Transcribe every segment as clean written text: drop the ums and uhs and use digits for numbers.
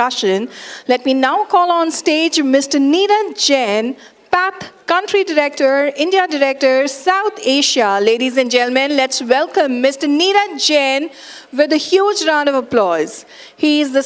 discussion. Let me now call on stage Mr. Neeraj Jain, PATH Country Director, India Director, South Asia. Ladies and gentlemen, let's welcome Mr. Neeraj Jain with a huge round of applause. He leads the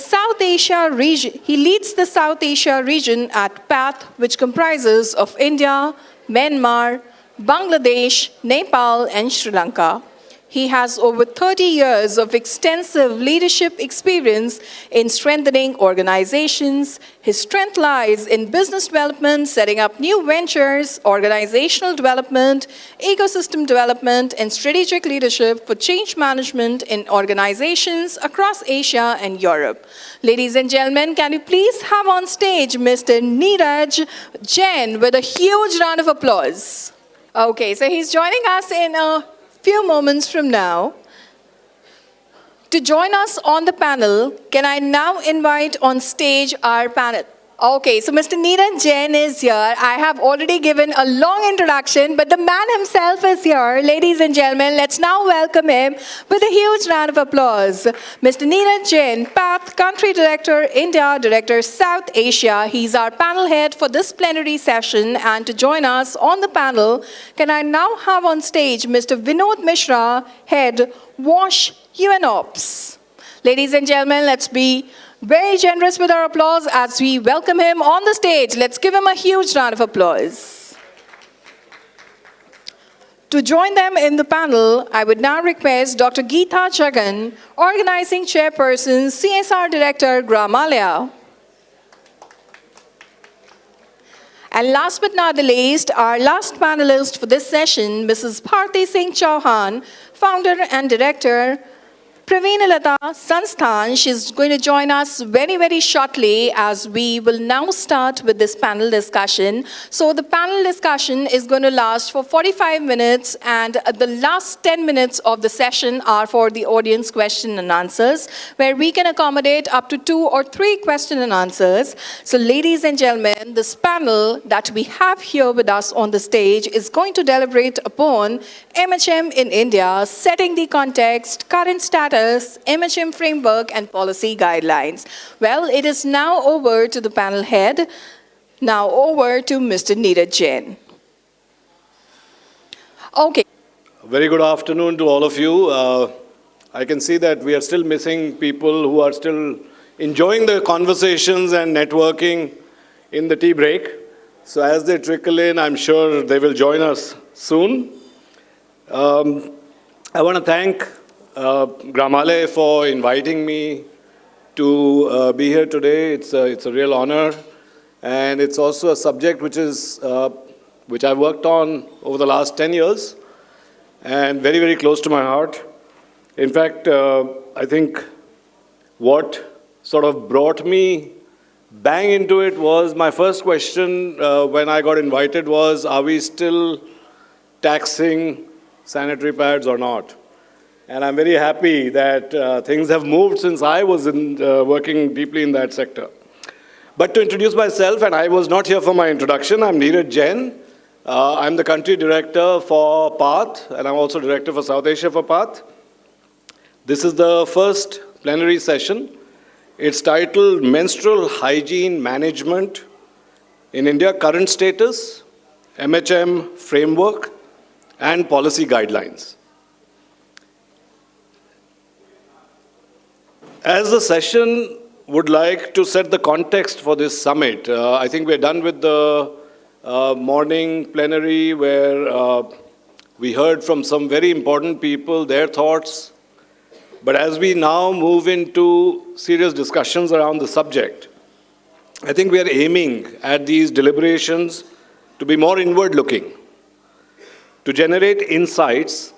South Asia region at PATH, which comprises of India, Myanmar, Bangladesh, Nepal, and Sri Lanka. He has over 30 years of extensive leadership experience in strengthening organizations. His strength lies in business development, setting up new ventures, organizational development, ecosystem development, and strategic leadership for change management in organizations across Asia and Europe. Ladies and gentlemen, can you please have on stage Mr. Neeraj Jain with a huge round of applause. Okay, so he's joining us in a few moments from now. To join us on the panel, can I now invite on stage our panel? Okay, so Mr. Neeraj Jain is here. I have already given a long introduction, but the man himself is here. Ladies and gentlemen, let's now welcome him with a huge round of applause. Mr. Neeraj Jain, PATH Country Director, India Director, South Asia. He's our panel head for this plenary session. And to join us on the panel, can I now have on stage Mr. Vinod Mishra, Head, WASH UNOPS. Ladies and gentlemen, let's be very generous with our applause as we welcome him on the stage. Let's give him a huge round of applause. To join them in the panel, I would now request Dr. Geetha Jegan, Organizing Chairperson, CSR Director, Gramalaya. And last but not the least, our last panelist for this session, Mrs. Bharti Singh Chauhan, Founder and Director, Praveenlata, Sansthan. She's going to join us very, very shortly as we will now start with this panel discussion. So the panel discussion is going to last for 45 minutes and the last 10 minutes of the session are for the audience question and answers, where we can accommodate up to 2 or 3 question and answers. So ladies and gentlemen, this panel that we have here with us on the stage is going to deliberate upon MHM in India, setting the context, current status, MHM framework and policy guidelines. Well, it is now over to the panel head. Now over to Mr. Neeraj Jain. Okay. Very good afternoon to all of you. I can see that we are still missing people who are still enjoying the conversations and networking in the tea break. So as they trickle in, I'm sure they will join us soon. I want to thank Gramalaya for inviting me to be here today. It's a real honor, and it's also a subject which I've worked on over the last 10 years, and very, very close to my heart. In fact, I think what sort of brought me bang into it was my first question when I got invited was, are we still taxing sanitary pads or not? And I'm very happy that things have moved since I was working deeply in that sector. But to introduce myself, and I was not here for my introduction, I'm Neeraj Jain. I'm the country director for PATH, and I'm also director for South Asia for PATH. This is the first plenary session. It's titled Menstrual Hygiene Management in India, Current Status, MHM Framework, and Policy Guidelines. As the session would like to set the context for this summit, I think we're done with the morning plenary where we heard from some very important people, their thoughts. But as we now move into serious discussions around the subject, I think we are aiming at these deliberations to be more inward-looking, to generate insights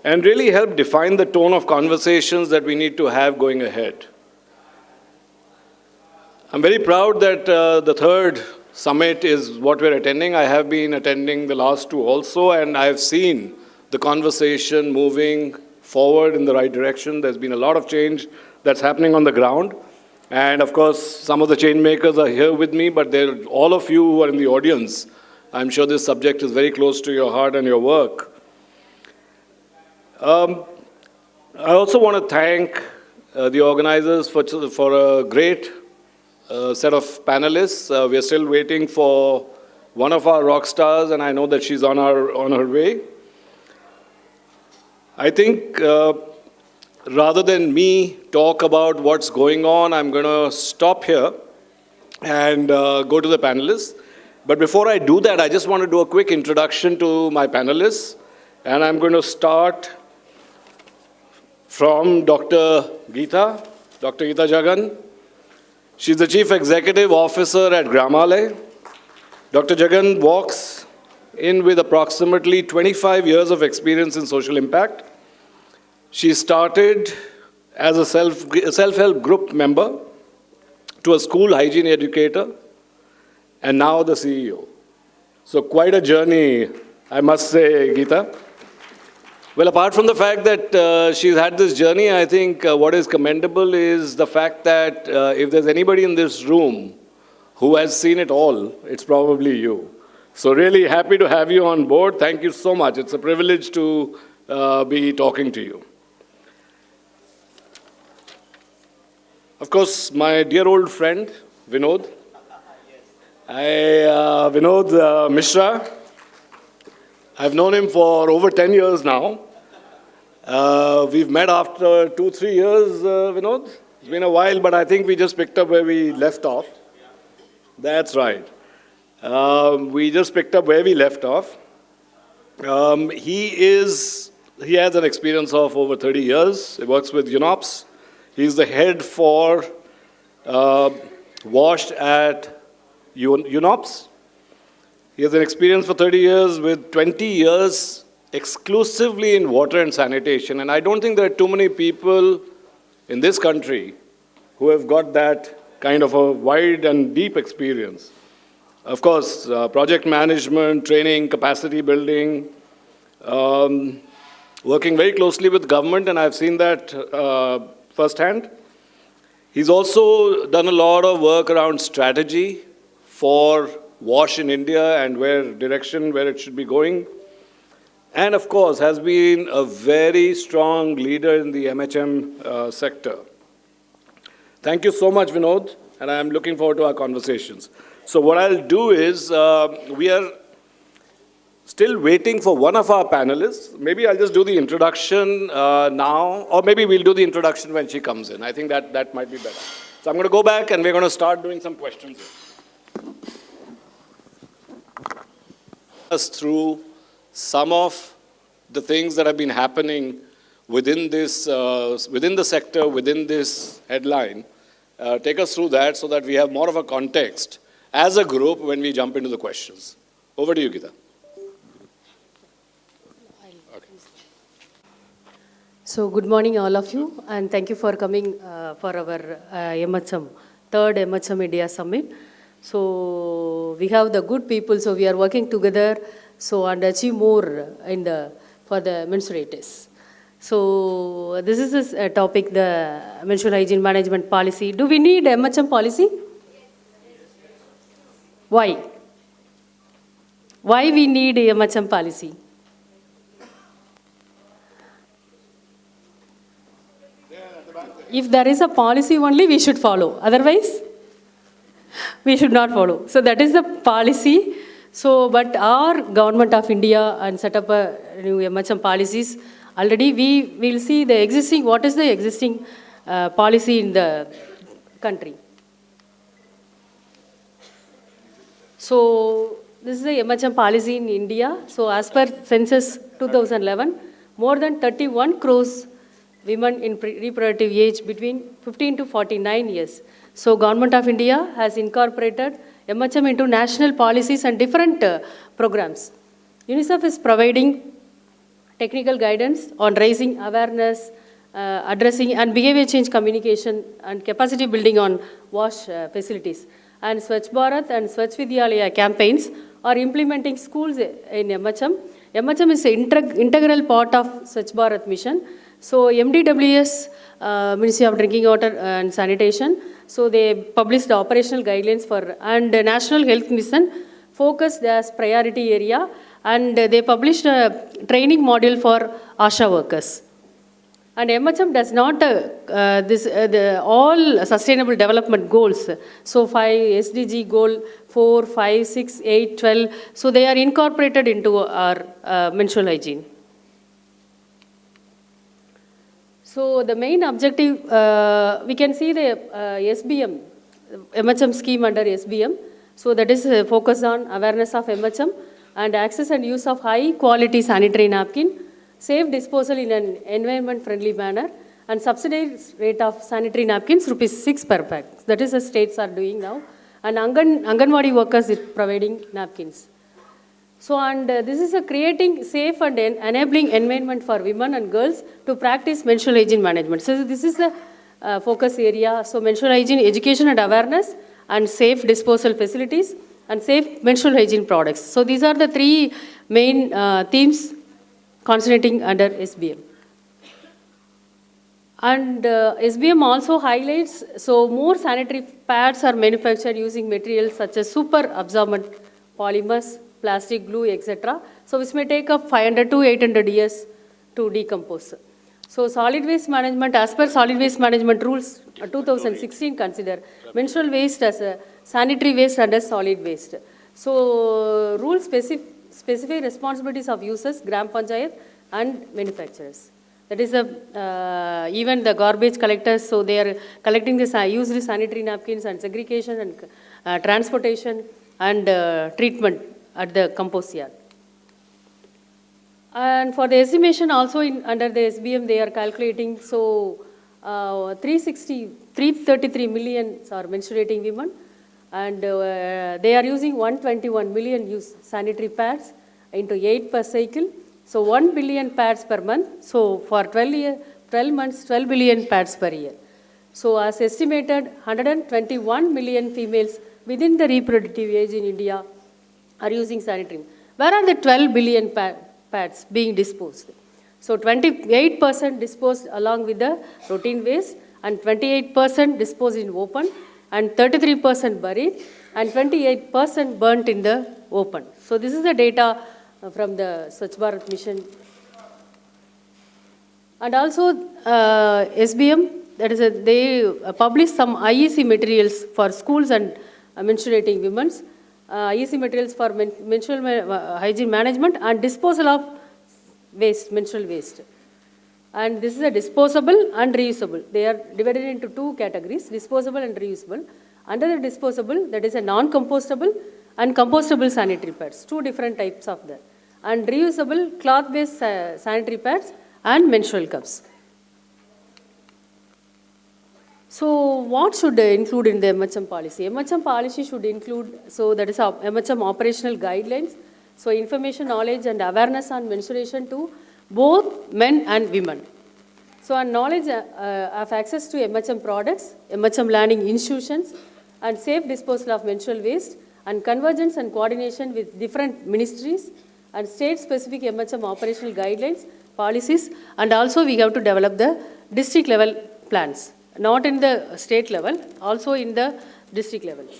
and really help define the tone of conversations that we need to have going ahead. I'm very proud that the third summit is what we're attending. I have been attending the last 2 also, and I've seen the conversation moving forward in the right direction. There's been a lot of change that's happening on the ground. And of course, some of the change makers are here with me, but all of you who are in the audience, I'm sure this subject is very close to your heart and your work. I also want to thank the organizers for a great set of panelists. We are still waiting for one of our rock stars, and I know that she's on her way. I think rather than me talk about what's going on, I'm going to stop here and go to the panelists. But before I do that, I just want to do a quick introduction to my panelists. And I'm going to start from Dr. Geetha, Dr. Geetha Jegan. She's the Chief Executive Officer at Gramalaya. Dr. Jegan walks in with approximately 25 years of experience in social impact. She started as a self-help group member to a school hygiene educator and now the CEO. So quite a journey, I must say, Geetha. Well, apart from the fact that she's had this journey, I think what is commendable is the fact that if there's anybody in this room who has seen it all, it's probably you. So really happy to have you on board. Thank you so much. It's a privilege to be talking to you. Of course, my dear old friend, Vinod. Vinod Mishra. I've known him for over 10 years now. We've met after 2-3 years, Vinod. It's been a while, but I think we just picked up where we left off. That's right. We just picked up where we left off. He has an experience of over 30 years. He works with UNOPS. He's the head for WASH at UNOPS. He has an experience for 30 years with 20 years exclusively in water and sanitation. And I don't think there are too many people in this country who have got that kind of a wide and deep experience. Of course, project management, training, capacity building, working very closely with government, and I've seen that firsthand. He's also done a lot of work around strategy for WASH in India and where it should be going. And of course, has been a very strong leader in the MHM sector. Thank you so much, Vinod, and I'm looking forward to our conversations. So what I'll do is, we are still waiting for one of our panelists. Maybe I'll just do the introduction now, or maybe we'll do the introduction when she comes in. I think that might be better. So I'm going to go back and we're going to start doing some questions. Us through some of the things that have been happening within this, within the sector, within this headline. Take us through that so that we have more of a context as a group when we jump into the questions. Over to you, Geetha. So good morning, all of you, and thank you for coming for our MHM, third MHM India Summit. So we have the good people, so we are working together, so and achieve more for the menstruators. So this is a topic, the menstrual hygiene management policy. Do we need MHM policy? Why? Why we need a MHM policy? If there is a policy only, we should follow. Otherwise, we should not follow. So that is the policy. So, but our government of India and set up a new MHM policies. Already we will see the existing, what is the existing policy in the country. So this is the MHM policy in India. So as per census 2011, more than 31 crores women in reproductive age between 15 to 49 years. So Government of India has incorporated MHM into national policies and different programs. UNICEF is providing technical guidance on raising awareness, addressing and behavior change communication and capacity building on WASH facilities. And Swachh Bharat and Swachh Vidyalaya campaigns are implementing schools in MHM. MHM is an integral part of Swachh Bharat mission. So MDWS, Ministry of Drinking Water and Sanitation, so they published the operational guidelines for, and the National Health Mission focused as priority area, and they published a training module for ASHA workers. And MHM does not all sustainable development goals. So 5 SDG goal 4, 5, 6, 8, 12. So they are incorporated into our menstrual hygiene. So the main objective, we can see the SBM, MHM scheme under SBM. So that is focused on awareness of MHM and access and use of high quality sanitary napkin, safe disposal in an environment friendly manner, and subsidized rate of sanitary napkins ₹6 per pack. That is the states are doing now. And Anganwadi workers is providing napkins. So, and this is a creating safe and enabling environment for women and girls to practice menstrual hygiene management. So this is the focus area. So menstrual hygiene education and awareness, and safe disposal facilities, and safe menstrual hygiene products. So these are the three main themes concentrating under SBM. And SBM also highlights, so more sanitary pads are manufactured using materials such as super absorbent polymers, plastic, glue, etc. So which may take up 500 to 800 years to decompose. So solid waste management, as per solid waste management rules 2016 consider menstrual waste as a sanitary waste and as solid waste. So rules specify responsibilities of users, Gram Panchayat and manufacturers. That is even the garbage collectors, so they are collecting the used sanitary napkins and segregation and transportation and treatment at the compost yard. And for the estimation also under the SBM they are calculating, so 333 million are menstruating women, and they are using 121 million use sanitary pads into 8 per cycle. So 1 billion pads per month. So for 12 months, 12 billion pads per year. So as estimated, 121 million females within the reproductive age in India are using sanitary. Where are the 12 billion pads being disposed? So 28% disposed along with the routine waste, and 28% disposed in open, and 33% buried, and 28% burnt in the open. So this is the data from the Swachh Bharat mission. And also SBM, that is they publish some IEC materials for schools and menstruating women, IEC materials for menstrual hygiene management and disposal of waste, menstrual waste. And this is a disposable and reusable. They are divided into two categories, disposable and reusable. Under the disposable, that is a non-compostable and compostable sanitary pads, two different types of that. And reusable cloth-based sanitary pads and menstrual cups. So what should include in the MHM policy? MHM policy should include, so that is MHM operational guidelines, so information, knowledge and awareness on menstruation to both men and women. So on knowledge of access to MHM products, MHM learning institutions, and safe disposal of menstrual waste, and convergence and coordination with different ministries and state-specific MHM operational guidelines, policies, and also we have to develop the district level plans, not in the state level, also in the district levels.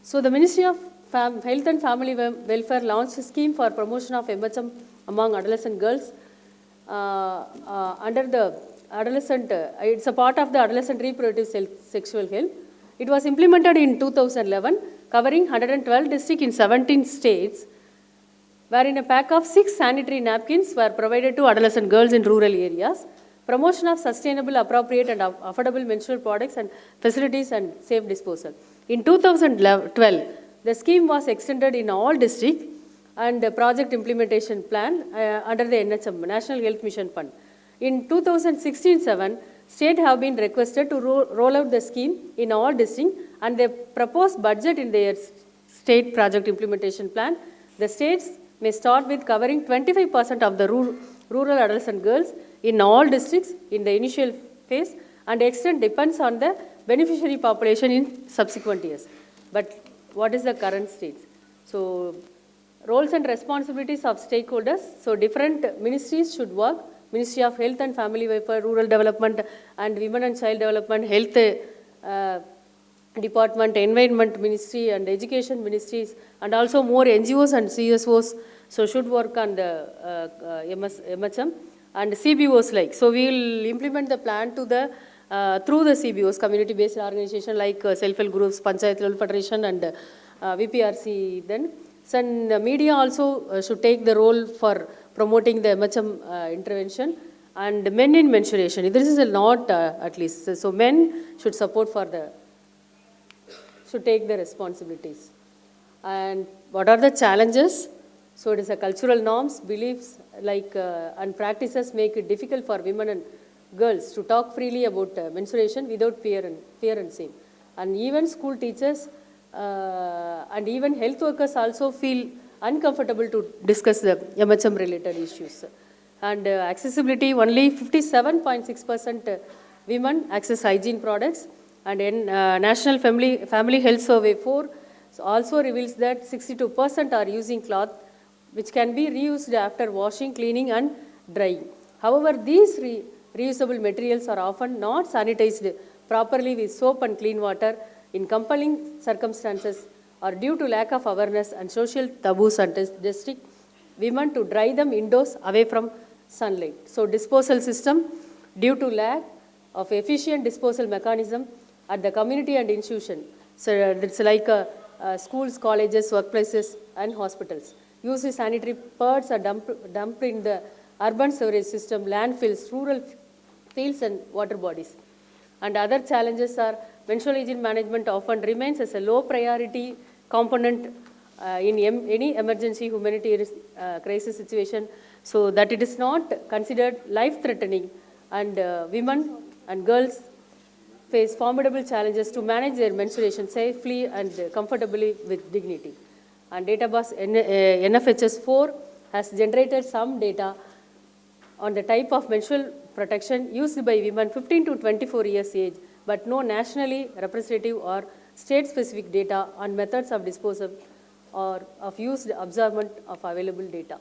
So the Ministry of Health and Family Welfare launched a scheme for promotion of MHM among adolescent girls under the adolescent, it's a part of the adolescent reproductive sexual health. It was implemented in 2011, covering 112 districts in 17 states, wherein a pack of 6 sanitary napkins were provided to adolescent girls in rural areas. Promotion of sustainable, appropriate and affordable menstrual products and facilities and safe disposal. In 2012, the scheme was extended in all districts and the project implementation plan under the NHM, National Health Mission Fund. In 2016-17, states have been requested to roll out the scheme in all districts, and they proposed budget in their state project implementation plan. The states may start with covering 25% of the rural adolescent girls in all districts in the initial phase, and the extent depends on the beneficiary population in subsequent years. But what is the current state? So roles and responsibilities of stakeholders. So different ministries should work. Ministry of Health and Family Welfare, Rural Development and Women and Child Development, Health Department, Environment Ministry and Education Ministries, and also more NGOs and CSOs so should work on the MHM. and CBOs like. So we will implement the plan to the through the CBOs, community-based organization like self-help groups, Panchayat Level Federation and VPRC. Then some media also should take the role for promoting the MHM intervention, and men in menstruation. This is a not at least. So men should support for the, should take the responsibilities. And what are the challenges? So it is a cultural norms, beliefs like and practices make it difficult for women and girls to talk freely about menstruation without fear and shame. And even school teachers and even health workers also feel uncomfortable to discuss the MHM related issues. And accessibility, only 57.6% women access hygiene products. And in National Family Health Survey 4 also reveals that 62% are using cloth which can be reused after washing, cleaning and drying. However, these reusable materials are often not sanitized properly with soap and clean water in compelling circumstances or due to lack of awareness and social taboos and restrict women to dry them indoors away from sunlight. So disposal system, due to lack of efficient disposal mechanism at the community and institution. So it's like schools, colleges, workplaces and hospitals. Use sanitary pads are dumped in the urban sewerage system, landfills, rural fields and water bodies. And other challenges are menstrual hygiene management often remains as a low priority component in any emergency humanitarian crisis situation, so that it is not considered life-threatening, and women and girls face formidable challenges to manage their menstruation safely and comfortably with dignity. And database NFHS 4 has generated some data on the type of menstrual protection used by women 15 to 24 years age, but no nationally representative or state-specific data on methods of disposal or of used observation of available data.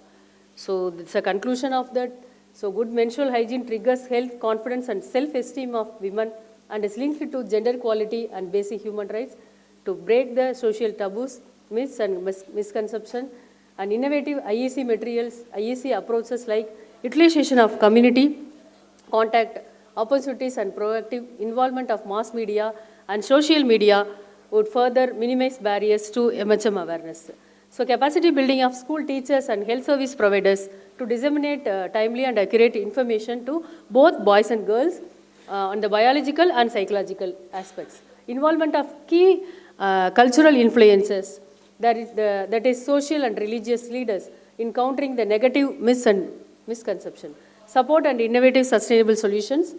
So it's a conclusion of that. So good menstrual hygiene triggers health, confidence and self-esteem of women and is linked to gender equality and basic human rights. To break the social taboos, myths and misconceptions, and innovative IEC materials, IEC approaches like utilization of community contact opportunities and proactive involvement of mass media and social media would further minimize barriers to MHM awareness. So capacity building of school teachers and health service providers to disseminate timely and accurate information to both boys and girls on the biological and psychological aspects. Involvement of key cultural influences, that is social and religious leaders in countering the negative myths and misconception. Support and innovative sustainable solutions.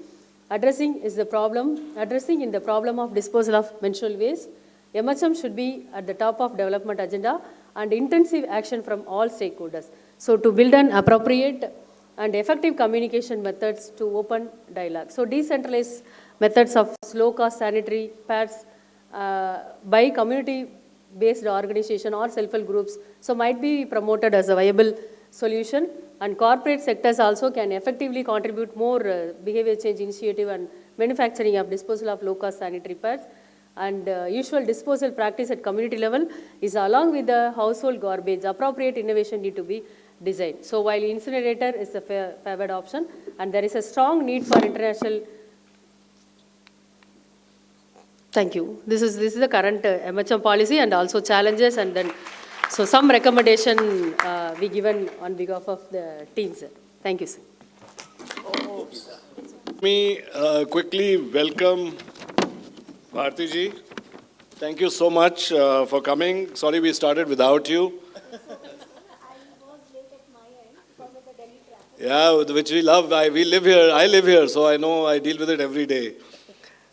Addressing in the problem of disposal of menstrual waste. MHM should be at the top of development agenda and intensive action from all stakeholders. So to build an appropriate and effective communication methods to open dialogue. So decentralized methods of low-cost sanitary pads by community-based organization or self-help groups, so might be promoted as a viable solution, and corporate sectors also can effectively contribute more behavior change initiative and manufacturing of disposal of low-cost sanitary pads. And usual disposal practice at community level is along with the household garbage, appropriate innovation need to be designed. So while incinerator is a favored option, and there is a strong need for international. Thank you. This is the current MHM policy and also challenges, and then so some recommendation we given on behalf of the team, sir. Thank you, sir. Let me quickly welcome Bharti ji. Thank you so much for coming. Sorry we started without you. Yeah, which we love. We live here. I live here, so I know I deal with it every day.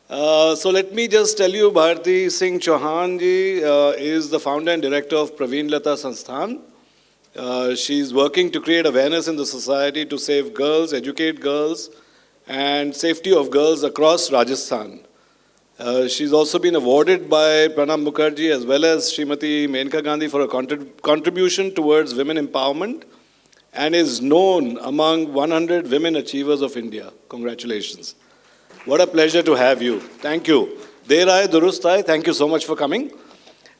So let me just tell you, Bharti Singh Chauhan ji is the founder and director of Praveenlata Sansthan. She's working to create awareness in the society to save girls, educate girls, and safety of girls across Rajasthan. She's also been awarded by Pranab Mukherjee as well as Srimati Menka Gandhi for a contribution towards women empowerment, and is known among 100 women achievers of India. Congratulations. What a pleasure to have you. Thank you. Der aaye, durust aaye. Thank you so much for coming.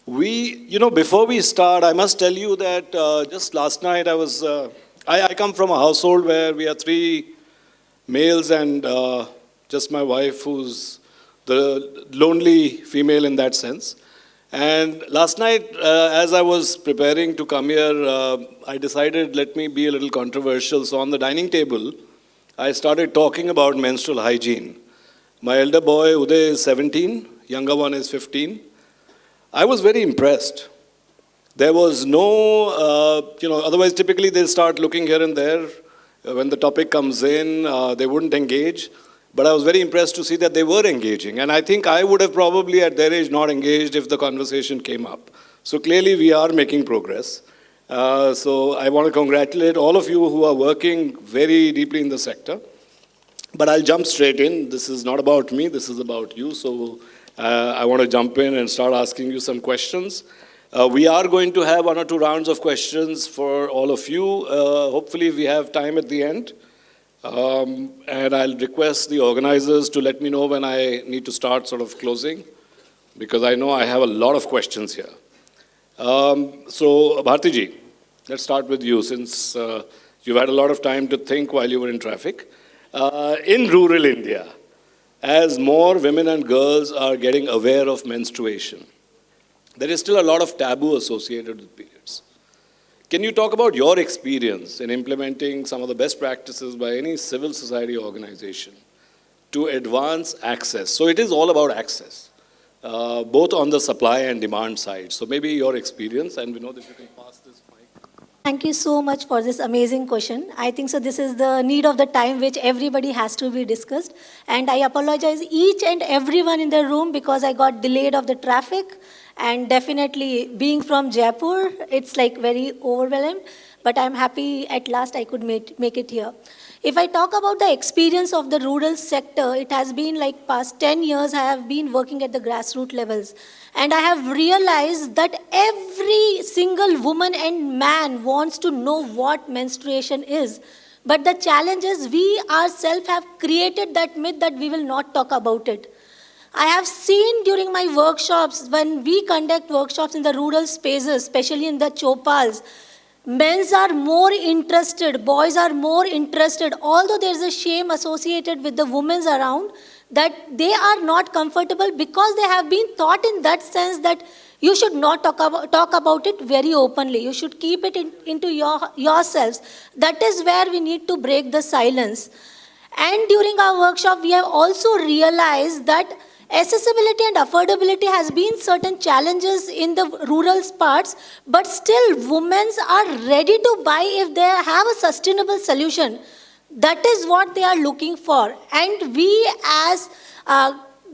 Before we start, I must tell you that just last night I come from a household where we are three males and just my wife, who's the lonely female in that sense. And last night, as I was preparing to come here, I decided let me be a little controversial. So on the dining table, I started talking about menstrual hygiene. My elder boy, Uday, is 17, younger one is 15. I was very impressed. There was no, otherwise typically they'll start looking here and there. When the topic comes in, they wouldn't engage. But I was very impressed to see that they were engaging. And I think I would have probably at their age not engaged if the conversation came up. So clearly we are making progress. So I want to congratulate all of you who are working very deeply in the sector. But I'll jump straight in. This is not about me, this is about you. So I want to jump in and start asking you some questions. We are going to have 1 or 2 rounds of questions for all of you. Hopefully we have time at the end. And I'll request the organizers to let me know when I need to start sort of closing, because I know I have a lot of questions here. So Bharti ji, let's start with you, since you've had a lot of time to think while you were in traffic. In rural India, as more women and girls are getting aware of menstruation, there is still a lot of taboo associated with periods. Can you talk about your experience in implementing some of the best practices by any civil society organization to advance access? So it is all about access, both on the supply and demand side. So maybe your experience, and Vinod, if you can pass this mic. Thank you so much for this amazing question. I think so this is the need of the time which everybody has to be discussed. And I apologize each and everyone in the room because I got delayed of the traffic. And definitely being from Jaipur, it's like very overwhelmed. But I'm happy at last I could make it here. If I talk about the experience of the rural sector, it has been like past 10 years I have been working at the grassroots levels. And I have realized that every single woman and man wants to know what menstruation is. But the challenge is we ourselves have created that myth that we will not talk about it. I have seen during my workshops, when we conduct workshops in the rural spaces, especially in the chopals, men are more interested, boys are more interested, although there is a shame associated with the women around, that they are not comfortable because they have been taught in that sense that you should not talk about it very openly. You should keep it into yourselves. That is where we need to break the silence. And during our workshop, we have also realized that accessibility and affordability has been certain challenges in the rural parts, but still women are ready to buy if they have a sustainable solution. That is what they are looking for. And we as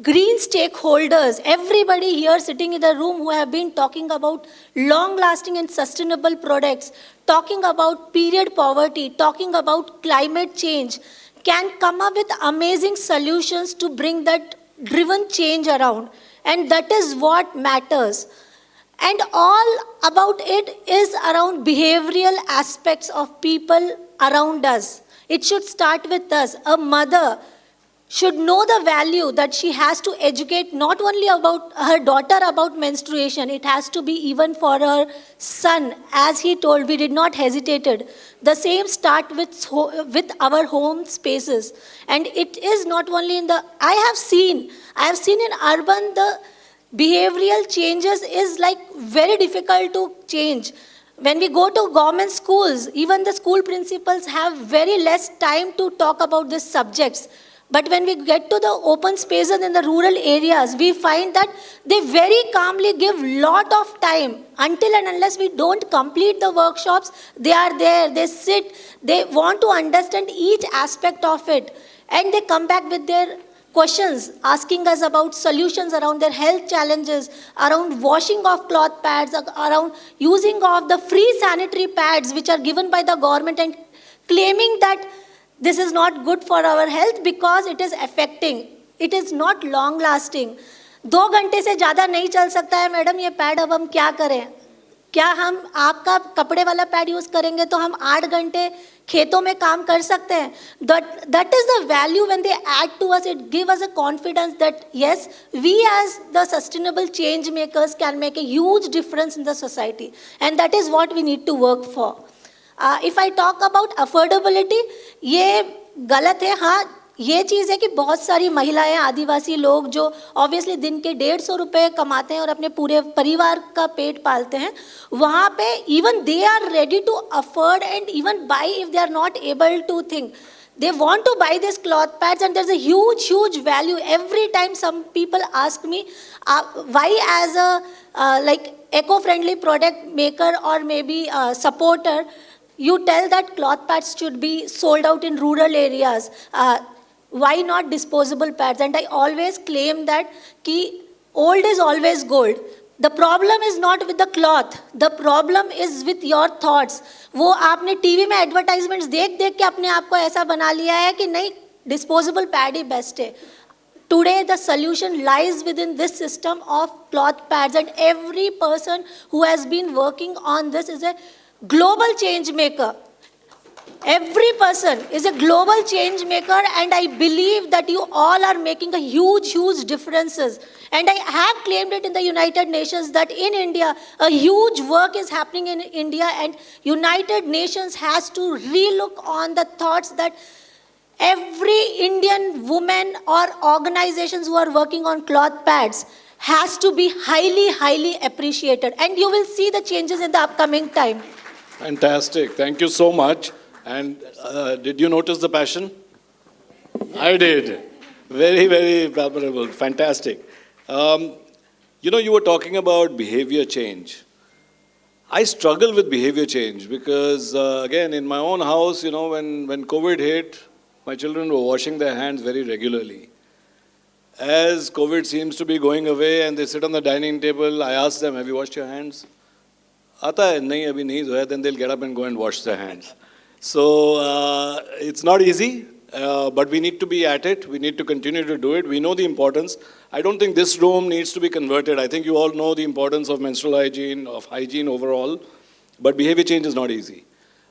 green stakeholders, everybody here sitting in the room who have been talking about long-lasting and sustainable products, talking about period poverty, talking about climate change, can come up with amazing solutions to bring that driven change around. And that is what matters. And all about it is around behavioral aspects of people around us. It should start with us. A mother should know the value that she has to educate not only about her daughter about menstruation, it has to be even for her son. As he told, we did not hesitated. The same start with our home spaces. And it is not only in the, I have seen in urban the behavioral changes is like very difficult to change. When we go to government schools, even the school principals have very less time to talk about these subjects. But when we get to the open spaces in the rural areas, we find that they very calmly give lot of time. Until and unless we don't complete the workshops, they are there, they sit, they want to understand each aspect of it. And they come back with their questions, asking us about solutions around their health challenges, around washing of cloth pads, around using of the free sanitary pads which are given by the government, and claiming that this is not good for our health because it is affecting. It is not long lasting. 2 घंटे से ज़्यादा नहीं चल सकता है madam ये pad, अब हम क्या करें? क्या हम आपका कपड़े वाला पैड यूज़ करेंगे तो हम 8 घंटे खेतों में काम कर सकते हैं? That is the value when they add to us. It gives us a confidence that yes, we as the sustainable change makers can make a huge difference in the society. And that is what we need to work for. If I talk about affordability, ये गलत है। हाँ, ये चीज़ है कि बहुत सारी महिलाएं, आदिवासी लोग जो ऑब्वियसली दिन के 150 रुपए कमाते हैं और अपने पूरे परिवार का पेट पालते हैं, वहाँ पे even they are ready to afford and even buy if they are not able to think. They want to buy this cloth pads, and there's a huge, huge value. Every time some people ask me, why as a like eco-friendly product maker or maybe supporter, you tell that cloth pads should be sold out in rural areas. Why not disposable pads? And I always claim that ki old is always gold. The problem is not with the cloth. The problem is with your thoughts. वो आपने TV में advertisements देख देख के अपने आप को ऐसा बना लिया है कि नहीं, डिस्पोजेबल पैड ही बेस्ट है. Today the solution lies within this system of cloth pads, and every person who has been working on this is a global change maker. Every person is a global change maker, and I believe that you all are making a huge, huge differences. And I have claimed it in the United Nations that in India, a huge work is happening in India, and United Nations has to relook on the thoughts that every Indian woman or organizations who are working on cloth pads has to be highly, highly appreciated. And you will see the changes in the upcoming time. Fantastic. Thank you so much. And did you notice the passion? I did. Very, very palpable. Fantastic. You were talking about behavior change. I struggle with behavior change because, again, in my own house, when COVID hit, my children were washing their hands very regularly. As COVID seems to be going away and they sit on the dining table, I ask them, have you washed your hands? Aata hai, nahi, abhi nahi dhoya. Then they'll get up and go and wash their hands. So it's not easy, but we need to be at it. We need to continue to do it. We know the importance. I don't think this room needs to be converted. I think you all know the importance of menstrual hygiene, of hygiene overall, but behavior change is not easy.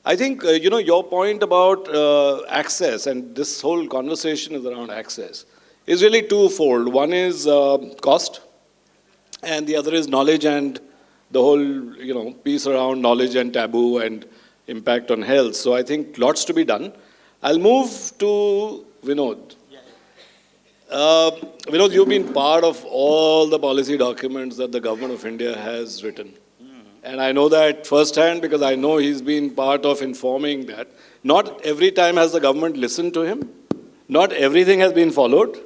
I think, your point about access, and this whole conversation is around access, is really twofold. One is cost, and the other is knowledge and the whole, piece around knowledge and taboo and impact on health. So I think lots to be done. I'll move to Vinod. Vinod, you've been part of all the policy documents that the government of India has written. And I know that firsthand because I know he's been part of informing that. Not every time has the government listened to him. Not everything has been followed.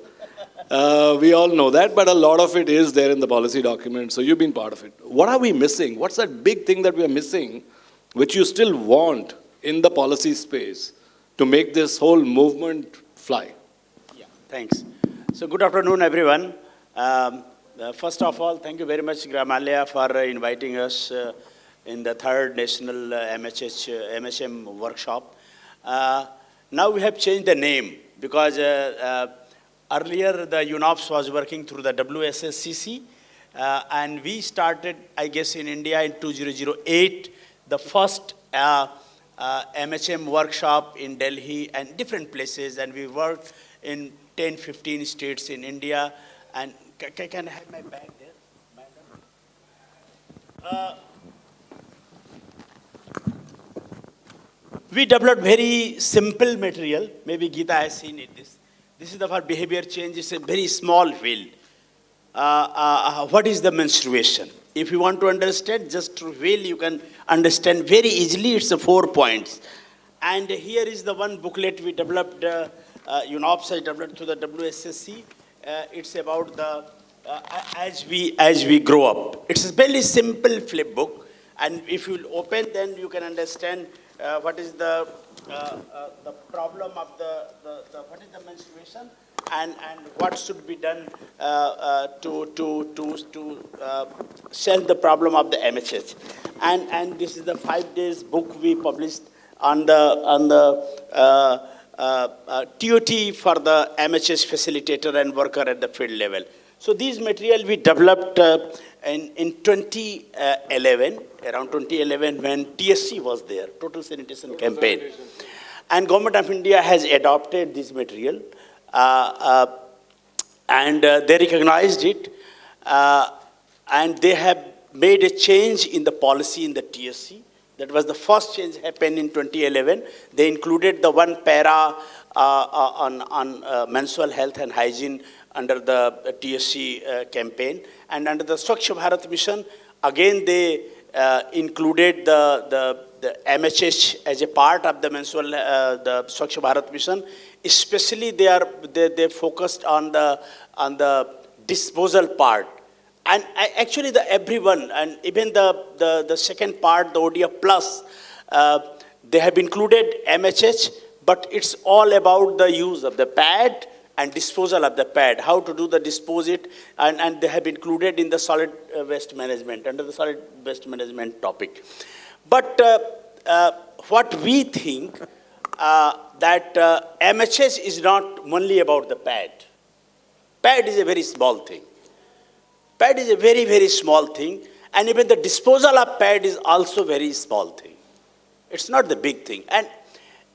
We all know that, but a lot of it is there in the policy document. So you've been part of it. What are we missing? What's that big thing that we are missing, which you still want in the policy space to make this whole movement fly? Yeah, thanks. So good afternoon, everyone. First of all, thank you very much, Gramalaya, for inviting us in the third national MHM workshop. Now we have changed the name because earlier the UNOPS was working through the WSSCC, and we started, I guess, in India in 2008, the first MHM workshop in Delhi and different places, and we worked in 10, 15 states in India. And can I have my bag there? We developed very simple material. Maybe Geetha has seen it. This is our behavior change. It's a very small field. What is the menstruation? If you want to understand, just through wheel, you can understand very easily. It's 4 points. And here is the one booklet we developed, UNOPS has developed through the WSSC. It's about the as we grow up. It's a very simple flip book, and if you open, then you can understand what is the problem of the what is the menstruation, and what should be done to solve the problem of the MHH. And this is the 5 days book we published on the TOT for the MHS facilitator and worker at the field level. So these material we developed in 2011, around 2011 when TSC was there, Total Sanitation Campaign. And Government of India has adopted this material and they recognized it and they have made a change in the policy in the TSC. That was the first change happened in 2011. They included the one para on menstrual health and hygiene under the TSC campaign. And under the Swachh Bharat mission, again they included the MHH as a part of the menstrual, the Swachh Bharat mission. Especially they focused on the disposal part. And actually everyone, and even the second part, the ODF plus, they have included MHH, but it's all about the use of the pad and disposal of the pad, how to do the dispose it, and they have included in the solid waste management, under the solid waste management topic. But what we think, that MHS is not only about the pad. Pad is a very small thing. Pad is a very, very small thing, and even the disposal of pad is also very small thing. It's not the big thing. And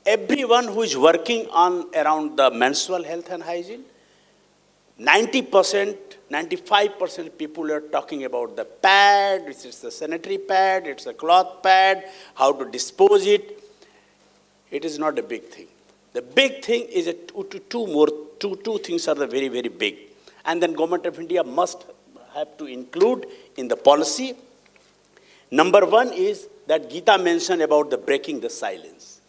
everyone who is working on around the menstrual health and hygiene, 90%, 95% people are talking about the pad, which is the sanitary pad, it's a cloth pad, how to dispose it. It is not a big thing. The big thing is two things are the very, very big. And then Government of India must have to include in the policy. Number one is that Geetha mentioned about the breaking the silence.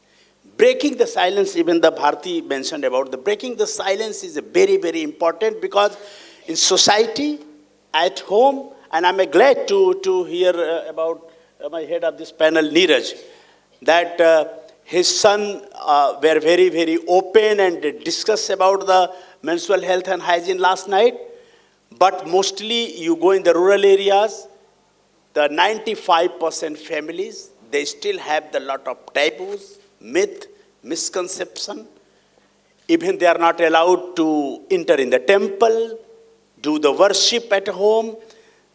Breaking the silence, even the Bharti mentioned about the breaking the silence is a very, very important, because in society, at home, and I'm glad to hear about my head of this panel, Neeraj, that his son were very, very open and discussed about the menstrual health and hygiene last night. But mostly you go in the rural areas, the 95% families, they still have the lot of taboos, myth, misconception. Even they are not allowed to enter in the temple, do the worship at home.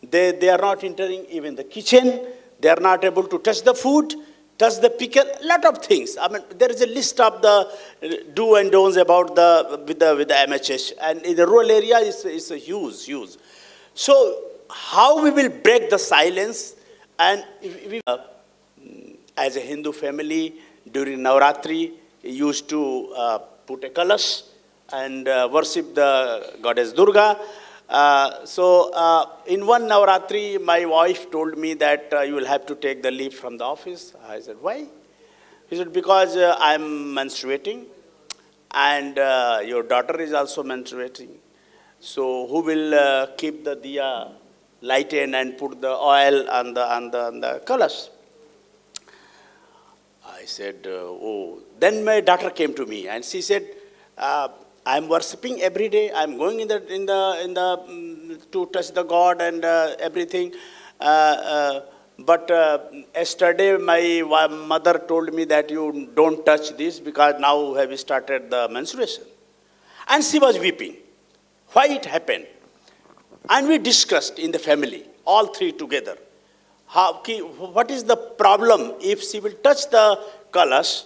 They are not entering even the kitchen. They are not able to touch the food, touch the pickle, a lot of things. I mean, there is a list of the do and don'ts about with the MHH. And in the rural area, it's a huge. So how we will break the silence? And we, as a Hindu family, during Navratri, used to put a kalash and worship the goddess Durga. In one Navratri, my wife told me that you will have to take the leave from the office. I said, why? He said, because I'm menstruating and your daughter is also menstruating. So who will keep the diya lighted and put the oil on the kalash? I said, oh. Then my daughter came to me and she said, I'm worshipping every day. I'm going in the to touch the God and everything. But yesterday my mother told me that you don't touch this because now have started the menstruation. And she was weeping. Why it happened? And we discussed in the family, all three together. What is the problem if she will touch the kalash?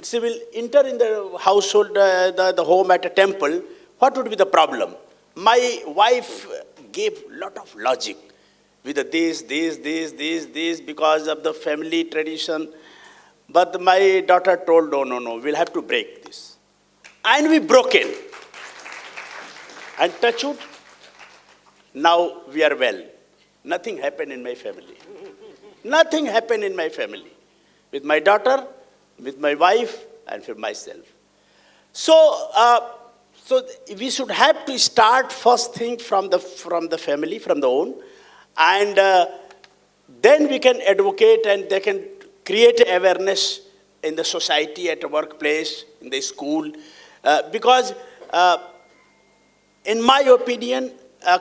She will enter in the household, the home at a temple. What would be the problem? My wife gave a lot of logic with the this, because of the family tradition. But my daughter told, no, we'll have to break this. And we broke it. And touch wood, now we are well. Nothing happened in my family. Nothing happened in my family. With my daughter, with my wife, and with myself. So we should have to start first thing from the family, from the own, and then we can advocate and they can create awareness in the society, at a workplace, in the school, because in my opinion,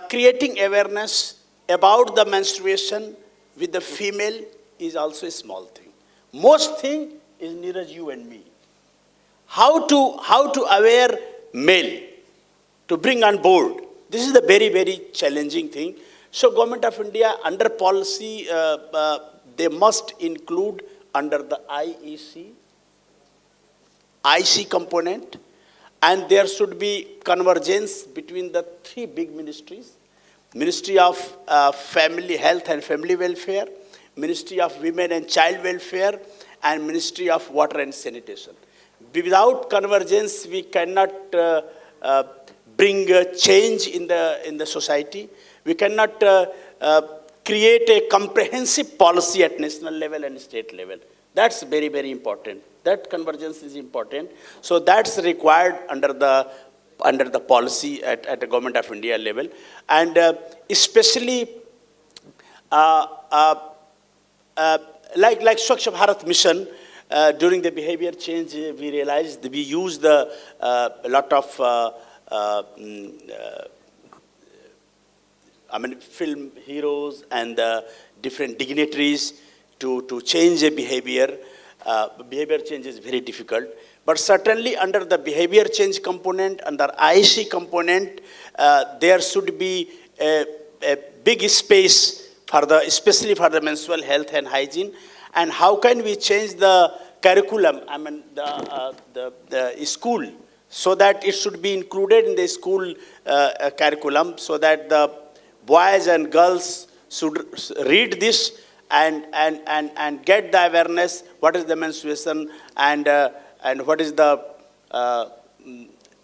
creating awareness about the menstruation with the female is also a small thing. Most thing is Neeraj, you and me. How to aware male, to bring on board. This is the very, very challenging thing. So Government of India, under policy, they must include under the IC component, and there should be convergence between the three big ministries. Ministry of Family Health and Family Welfare, Ministry of Women and Child Welfare, and Ministry of Water and Sanitation. Without convergence, we cannot bring change in the society. We cannot create a comprehensive policy at national level and state level. That's very, very important. That convergence is important. So that's required under the policy at the Government of India level. And especially like Swachh Bharat Mission, during the behavior change, we realized we used a lot of film heroes and different dignitaries to change a behavior. Behavior change is very difficult. But certainly under the behavior change component, under IC component, there should be a big space for especially for the menstrual health and hygiene. And how can we change the curriculum, the school, so that it should be included in the school curriculum, so that the boys and girls should read this and get the awareness, what is the menstruation, and what is the,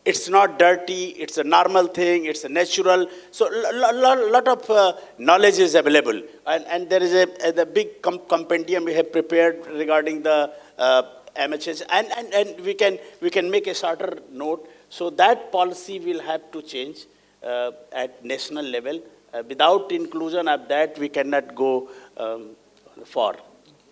it's not dirty, it's a normal thing, it's a natural. So lot of knowledge is available. And there is a big compendium we have prepared regarding the MHS, and we can make a shorter note. So that policy will have to change at national level. Without inclusion of that, we cannot go far.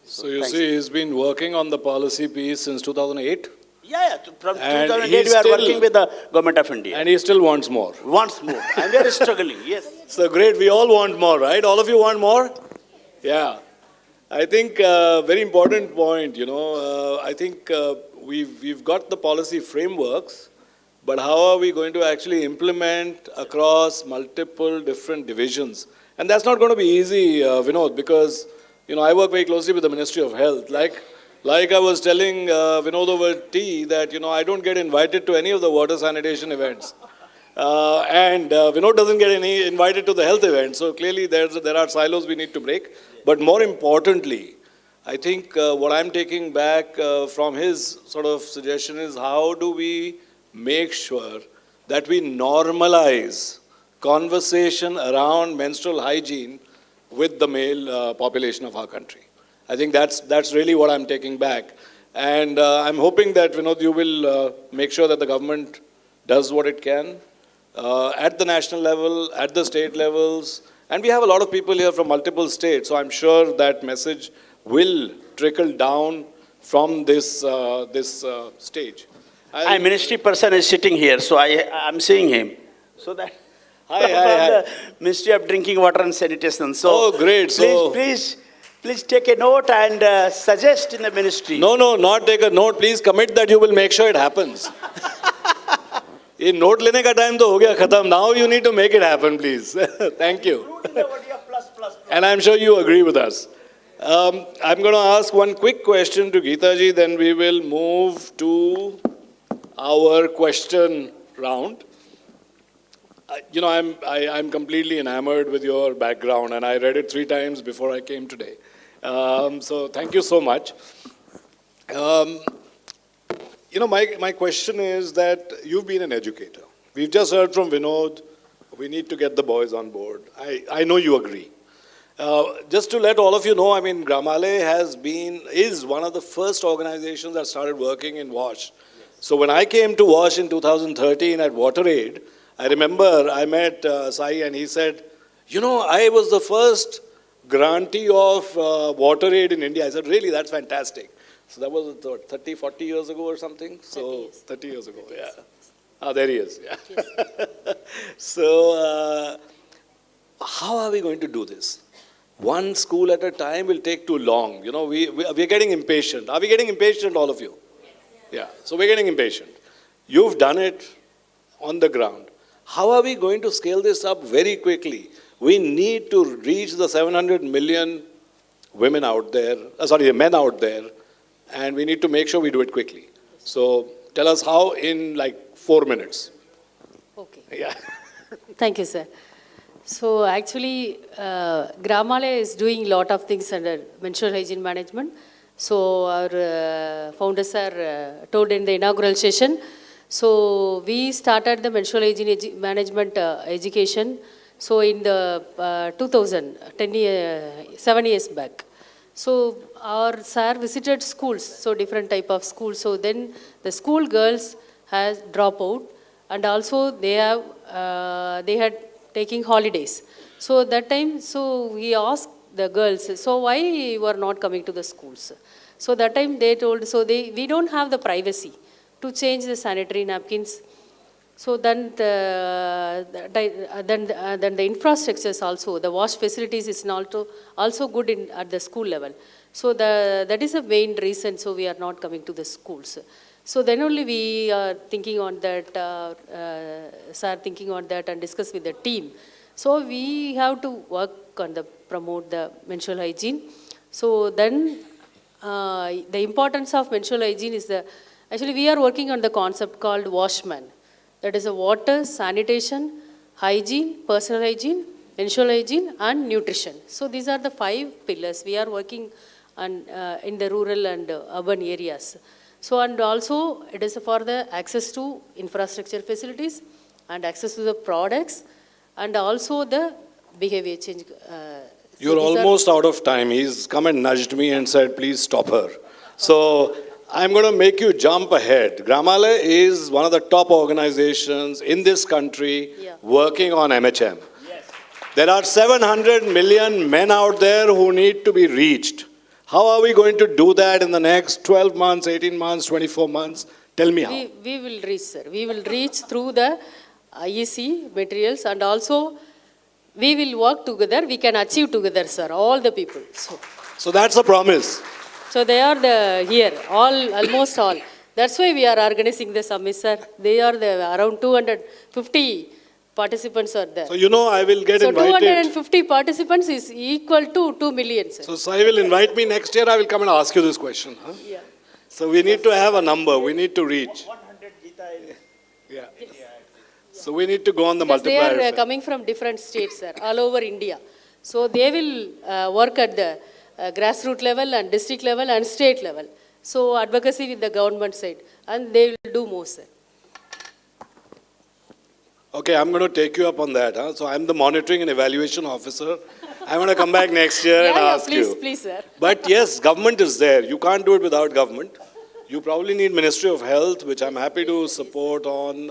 So you see, he's been working on the policy piece since 2008? Yeah. From And 2008, we are working with the Government of India. And he still wants more. Wants more. And we are struggling, yes. So great, we all want more, right? All of you want more? Yeah. I think very important point, I think we've got the policy frameworks, but how are we going to actually implement across multiple different divisions? And that's not going to be easy, Vinod, because, I work very closely with the Ministry of Health. Like I was telling Vinod over tea that, I don't get invited to any of the water sanitation events. And Vinod doesn't get invited to the health events. So clearly there are silos we need to break. But more importantly, I think what I'm taking back from his sort of suggestion is how do we make sure that we normalize conversation around menstrual hygiene with the male population of our country. I think that's really what I'm taking back. And I'm hoping that, Vinod, you will make sure that the government does what it can at the national level, at the state levels. And we have a lot of people here from multiple states, so I'm sure that message will trickle down from this stage. My ministry person is sitting here, so I'm seeing him. So that Hi. the Ministry of Drinking Water and Sanitation. So Oh, great. Please take a note and suggest in the ministry. No, not take a note. Please commit that you will make sure it happens. In note lene ka time to ho gaya khatam. Now you need to make it happen, please. Thank you. And I'm sure you agree with us. I'm going to ask one quick question to Geetha ji, then we will move to our question round. I'm completely enamored with your background, and I read it 3 times before I came today. So thank you so much. My question is that you've been an educator. We've just heard from Vinod, we need to get the boys on board. I know you agree. Just to let all of you know, Gramalaya is one of the first organizations that started working in WASH. So when I came to WASH in 2013 at WaterAid, I remember I met Sai and he said, I was the first grantee of WaterAid in India. I said, really, that's fantastic. So that was 30, 40 years ago or something? So 30 years ago, yeah. Ah, there he is, yeah. Yes. So how are we going to do this? One school at a time will take too long. We're getting impatient. Are we getting impatient, all of you? Yeah, so we're getting impatient. You've done it on the ground. How are we going to scale this up very quickly? We need to reach the 700 million men out there, and we need to make sure we do it quickly. So tell us how in 4 minutes. Okay. Yeah. Thank you, sir. So actually, Gramalaya is doing a lot of things under menstrual hygiene management. So our founders are told in the inaugural session. So we started the menstrual hygiene management education. So in the 2000, 7 years back. So our sir visited schools, so different type of schools. So then the school girls has drop out, and also they had taking holidays. So that time, so we asked the girls, so why you are not coming to the schools? So that time they told, so we don't have the privacy to change the sanitary napkins. So then then the infrastructures also, the wash facilities is also good at the school level. So that is a main reason, so we are not coming to the schools. So then only we are thinking on that, sir thinking on that and discuss with the team. So we have to work on the promote the menstrual hygiene. So then the importance of menstrual hygiene is actually we are working on the concept called washman. That is a water, sanitation, hygiene, personal hygiene, menstrual hygiene and nutrition. So these are the 5 pillars we are working on in the rural and urban areas. So and also it is for the access to infrastructure facilities and access to the products and also the behavior change. You're almost out of time. He's come and nudged me and said, please stop her. So I'm going to make you jump ahead. Gramalaya is one of the top organizations in this country working on MHM. Yes. There are 700 million men out there who need to be reached. How are we going to do that in the next 12 months, 18 months, 24 months? Tell me how. We will reach, sir. We will reach through the IEC materials and also we will work together. We can achieve together, sir, all the people. So that's a promise. So they are here, almost all. That's why we are organizing the summit, sir. They are around 250 participants are there. So I will get invited. So 250 participants is equal to 2 million, sir. So Sai will invite me next year. I will come and ask you this question. Huh? Yeah. So we need to have a number. We need to reach. 100 Geetha. Yeah. So we need to go on the multiplier. They are coming from different states, sir, all over India. So they will work at the grassroots level and district level and state level. So advocacy with the government side. And they will do more, sir. Okay, I'm going to take you up on that. Huh? So I'm the monitoring and evaluation officer. I'm going to come back next year and ask you. Please, sir. But yes, government is there. You can't do it without government. You probably need Ministry of Health, which I'm happy to support on.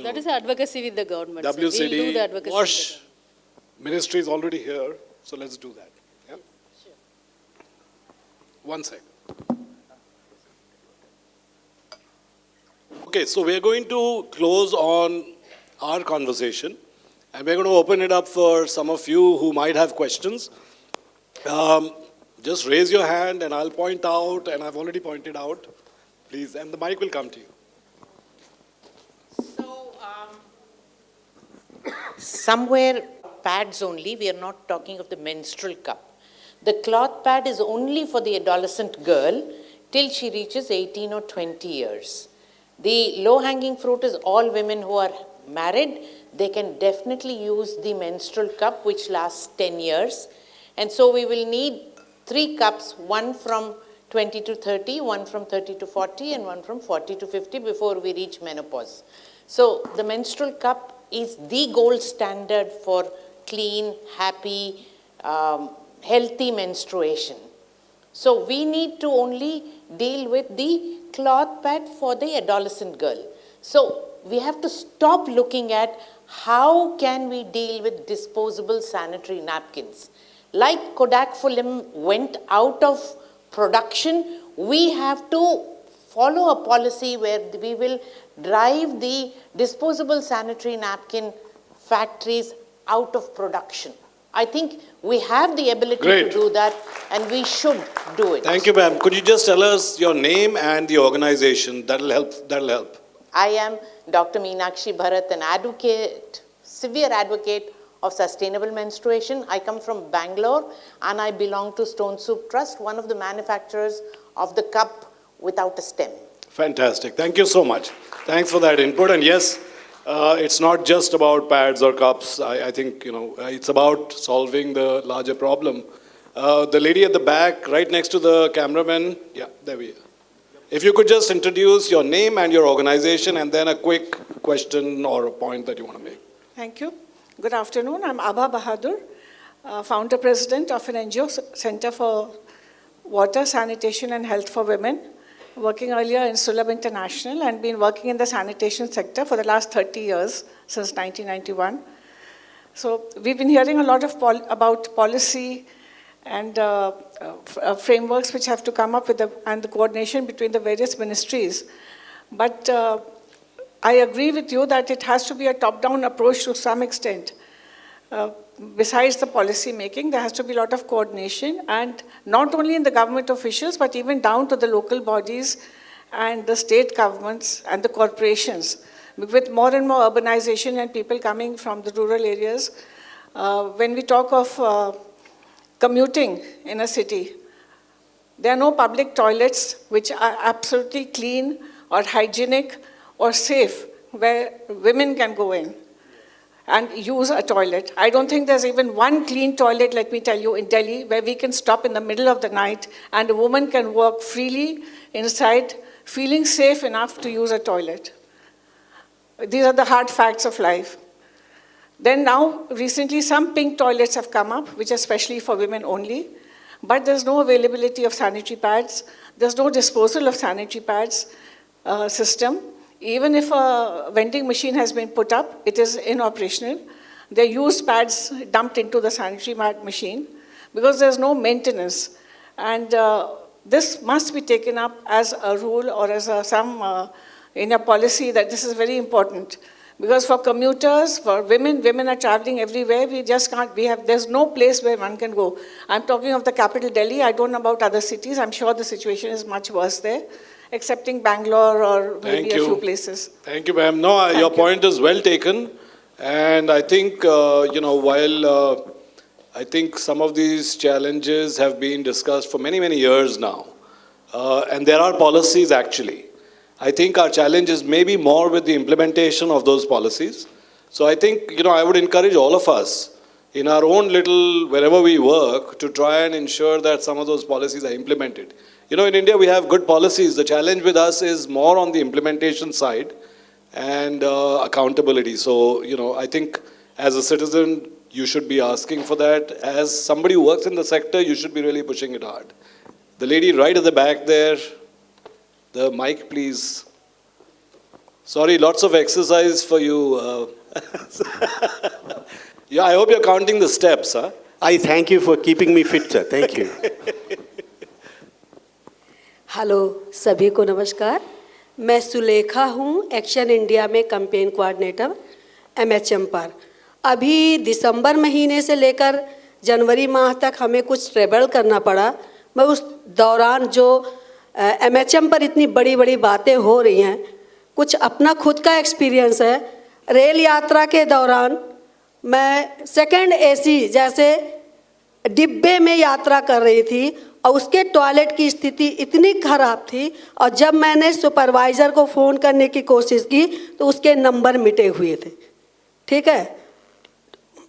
That is advocacy with the government. WCD, We'll do the advocacy WASH ministry is already here, so let's do that. Yeah? Sure. 1 second. Okay, so we're going to close on our conversation, and we're going to open it up for some of you who might have questions. Just raise your hand, and I'll point out, and I've already pointed out. Please, and the mic will come to you. So, somewhere pads only, we are not talking of the menstrual cup. The cloth pad is only for the adolescent girl till she reaches 18 or 20 years. The low-hanging fruit is all women who are married. They can definitely use the menstrual cup, which lasts 10 years. And so we will need 3 cups, one from 20 to 30, one from 30 to 40, and one from 40 to 50 before we reach menopause. So the menstrual cup is the gold standard for clean, happy, healthy menstruation. So we need to only deal with the cloth pad for the adolescent girl. So we have to stop looking at how can we deal with disposable sanitary napkins. Like Kodak film went out of production, we have to follow a policy where we will drive the disposable sanitary napkin factories out of production. I think we have the ability to do that, and we should do it. Thank you, ma'am. Could you just tell us your name and the organization? That'll help. That'll help. I am Dr. Meenakshi Bharat, an advocate, severe advocate of sustainable menstruation. I come from Bangalore, and I belong to Stone Soup Trust, one of the manufacturers of the cup without a stem. Fantastic. Thank you so much. Thanks for that input. And yes, it's not just about pads or cups. I think, it's about solving the larger problem The lady at the back, right next to the cameraman. Yeah, there we are. If you could just introduce your name and your organization and then a quick question or a point that you want to make. Thank you. Good afternoon. I'm Abha Bahadur, founder president of an NGO Center for Water, Sanitation and Health for Women, working earlier in Sulabh International and been working in the sanitation sector for the last 30 years, since 1991. So we've been hearing a lot of about policy and frameworks which have to come up with and the coordination between the various ministries. But I agree with you that it has to be a top-down approach to some extent. Besides the policy making, there has to be a lot of coordination, and not only in the government officials, but even down to the local bodies and the state governments and the corporations. With more and more urbanization and people coming from the rural areas, when we talk of commuting in a city, there are no public toilets which are absolutely clean or hygienic or safe where women can go in and use a toilet. I don't think there's even one clean toilet, let me tell you, in Delhi, where we can stop in the middle of the night and a woman can walk freely inside, feeling safe enough to use a toilet. These are the hard facts of life. Then now, recently, some pink toilets have come up, which are specially for women only, but there's no availability of sanitary pads. There's no disposal of sanitary pads system. Even if a vending machine has been put up, it is inoperational. They're used pads dumped into the sanitary pad machine because there's no maintenance. And this must be taken up as a rule or as in a policy that this is very important. Because for commuters, for women are traveling everywhere. We just can't, there's no place where one can go. I'm talking of the capital Delhi. I don't know about other cities. I'm sure the situation is much worse there, excepting Bangalore or maybe a few places. Thank you, ma'am. No, your point is well taken. And I think, while I think some of these challenges have been discussed for many, many years now, and there are policies actually. I think our challenge is maybe more with the implementation of those policies. So I think, I would encourage all of us in our own little, wherever we work, to try and ensure that some of those policies are implemented. In India, we have good policies. The challenge with us is more on the implementation side and accountability. So, I think as a citizen, you should be asking for that. As somebody who works in the sector, you should be really pushing it hard. The lady right at the back there, the mic, please. Sorry, lots of exercise for you. Yeah, I hope you're counting the steps, huh? I thank you for keeping me fit, sir. Thank you. Hello सभी को नमस्कार। मैं सुलेखा हूँ, action India में campaign coordinator MHM पर। अभी दिसंबर महीने से लेकर जनवरी माह तक हमें कुछ ट्रैवल करना पड़ा। मैं उस दौरान जो MHM पर इतनी बड़ी बड़ी बातें हो रही हैं, कुछ अपना खुद का एक्सपीरियंस है। रेल यात्रा के दौरान मैं सेकंड AC जैसे डिब्बे में यात्रा कर रही थी और उसके टॉयलेट की स्थिति इतनी ख़राब थी, और जब मैंने सुपरवाइज़र को फ़ोन करने की कोशिश की तो उसके नंबर मिटे हुए थे। ठीक है,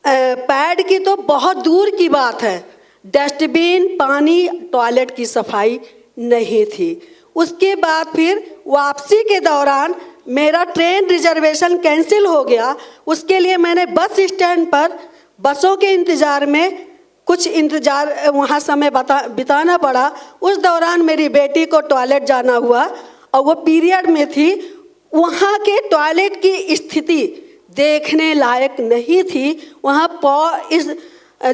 पैड की तो बहुत दूर की बात है, डस्टबिन, पानी, टॉयलेट की सफाई नहीं थी। उसके बाद फिर वापसी के दौरान मेरा ट्रेन रिजर्वेशन कैंसिल हो गया। उसके लिए मैंने बस स्टैंड पर बसों के इंतज़ार में कुछ इंतज़ार वहाँ समय बिताना पड़ा। उस दौरान मेरी बेटी को टॉयलेट जाना हुआ और वो पीरियड में थी। वहाँ के टॉयलेट की स्थिति देखने लायक नहीं थी। वहाँ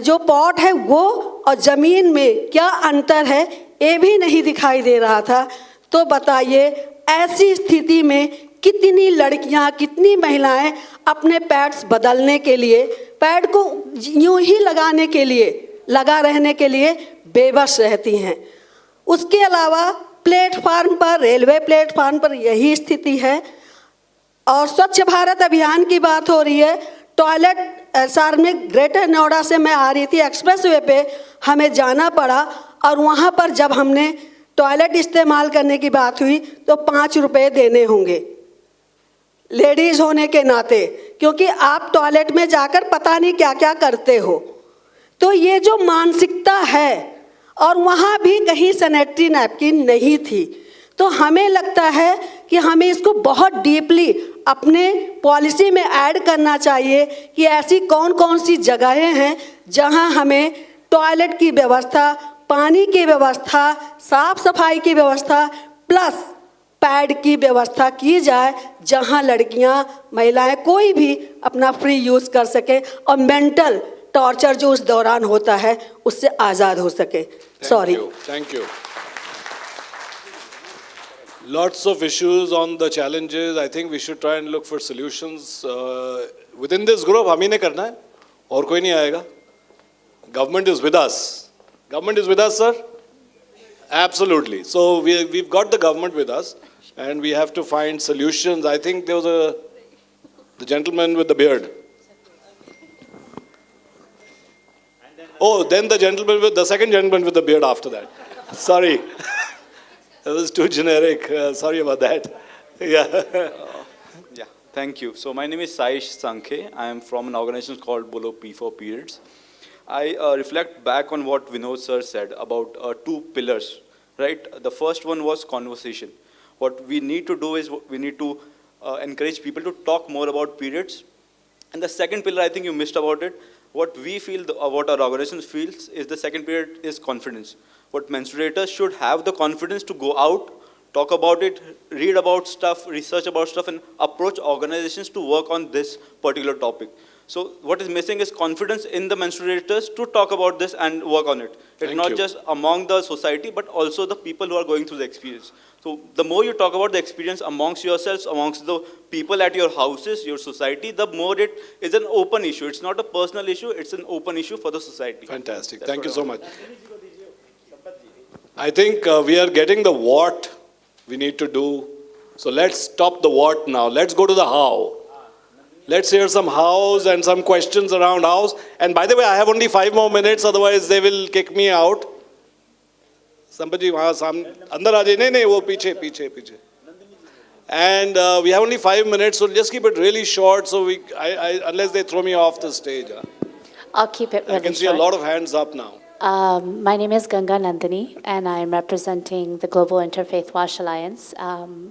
जो पॉट है वो और ज़मीन में क्या अंतर है ये भी नहीं दिखाई दे रहा था। तो बताइए, ऐसी स्थिति में कितनी लड़कियां, कितनी महिलाएं अपने पैड्स बदलने के लिए, पैड को यूं ही लगा रहने के लिए बेबस रहती हैं। उसके अलावा प्लेटफार्म पर, रेलवे प्लेटफार्म पर यही स्थिति है। और स्वच्छ भारत अभियान की बात हो रही है, टॉयलेट सार्वजनिक ग्रेटर नोएडा से मैं आ रही थी, एक्सप्रेस वे पे हमें जाना पड़ा और वहाँ पर जब हमने टॉयलेट इस्तेमाल करने की बात हुई तो 5 रुपये देने होंगे लेडीज़ होने के नाते, क्योंकि आप टॉयलेट में जाकर पता नहीं क्या क्या करते हो। तो ये जो मानसिकता है, और वहाँ भी कहीं सैनिटरी नैपकिन नहीं थी, तो हमें लगता है कि हमें इसको बहुत डीपली अपने पॉलिसी में ऐड करना चाहिए कि ऐसी कौन कौन सी जगहें हैं जहां हमें टॉयलेट की व्यवस्था, पानी की व्यवस्था, साफ सफाई की व्यवस्था प्लस पैड की व्यवस्था की जाए, जहां लड़कियां, महिलाएं कोई भी अपना फ्री यूज़ कर सके और मेंटल टॉर्चर जो उस दौरान होता है उससे आज़ाद हो सके। Sorry. Thank you. Lots of issues on the challenges. I think we should try and look for solutions. Within this group, हम ही ने करना है, और कोई नहीं आएगा. Government is with us. Government is with us, sir? Absolutely. So we've got the government with us, and we have to find solutions. I think there was the gentleman with the beard. Oh, then the second gentleman with the beard after that. Sorry. That was too generic. Sorry about that. Yeah. Yeah, thank you. So my name is Saish Sankhe. I am from an organization called Bolo P for Periods. I reflect back on what Vinod sir said about two pillars, right? The first one was conversation. What we need to do is we need to encourage people to talk more about periods. And the second pillar, I think you missed about it. What we feel, what our organization feels, is the second pillar is confidence. What menstruators should have the confidence to go out, talk about it, read about stuff, research about stuff, and approach organizations to work on this particular topic. So what is missing is confidence in the menstruators to talk about this and work on it. It's not just among the society, but also the people who are going through the experience. So the more you talk about the experience amongst yourselves, amongst the people at your houses, your society, the more it is an open issue. It's not a personal issue, it's an open issue for the society. Fantastic. Thank you so much. I think we are getting the what we need to do. So let's stop the what now. Let's go to the how. Let's hear some hows and some questions around hows. And by the way, I have only 5 more minutes, otherwise they will kick me out. Sampaji, वहाँ सामने अंदर आ जाइए. नहीं, वो पीछे. And we have only 5 minutes, so just keep it really short. So unless they throw me off the stage. I'll keep it really short. I can see a lot of hands up now. My name is Ganga Nandini, and I'm representing the Global Interfaith Wash Alliance,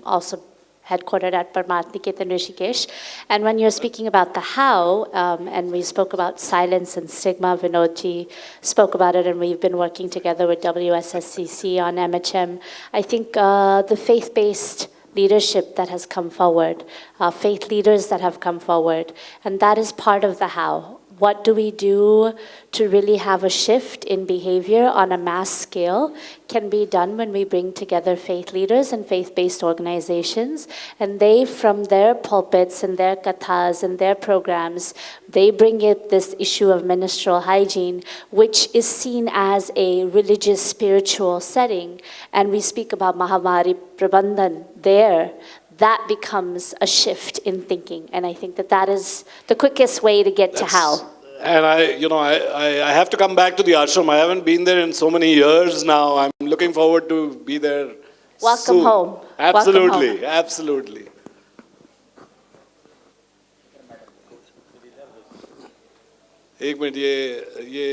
also headquartered at Paramatniketan Rishikesh. And when you're speaking about the how, and we spoke about silence and stigma, Vinodji spoke about it, and we've been working together with WSSCC on MHM. I think the faith-based leadership that has come forward, faith leaders that have come forward, and that is part of the how. What do we do to really have a shift in behavior on a mass scale can be done when we bring together faith leaders and faith-based organizations, and they, from their pulpits and their kathas and their programs, they bring it this issue of menstrual hygiene, which is seen as a religious, spiritual setting, and we speak about Mahamari Prabandhan there. That becomes a shift in thinking. And I think that is the quickest way to get to how. And I have to come back to the ashram. I haven't been there in so many years now. I'm looking forward to be there Welcome soon. home. Absolutely, Welcome home. Absolutely. एक minute, ये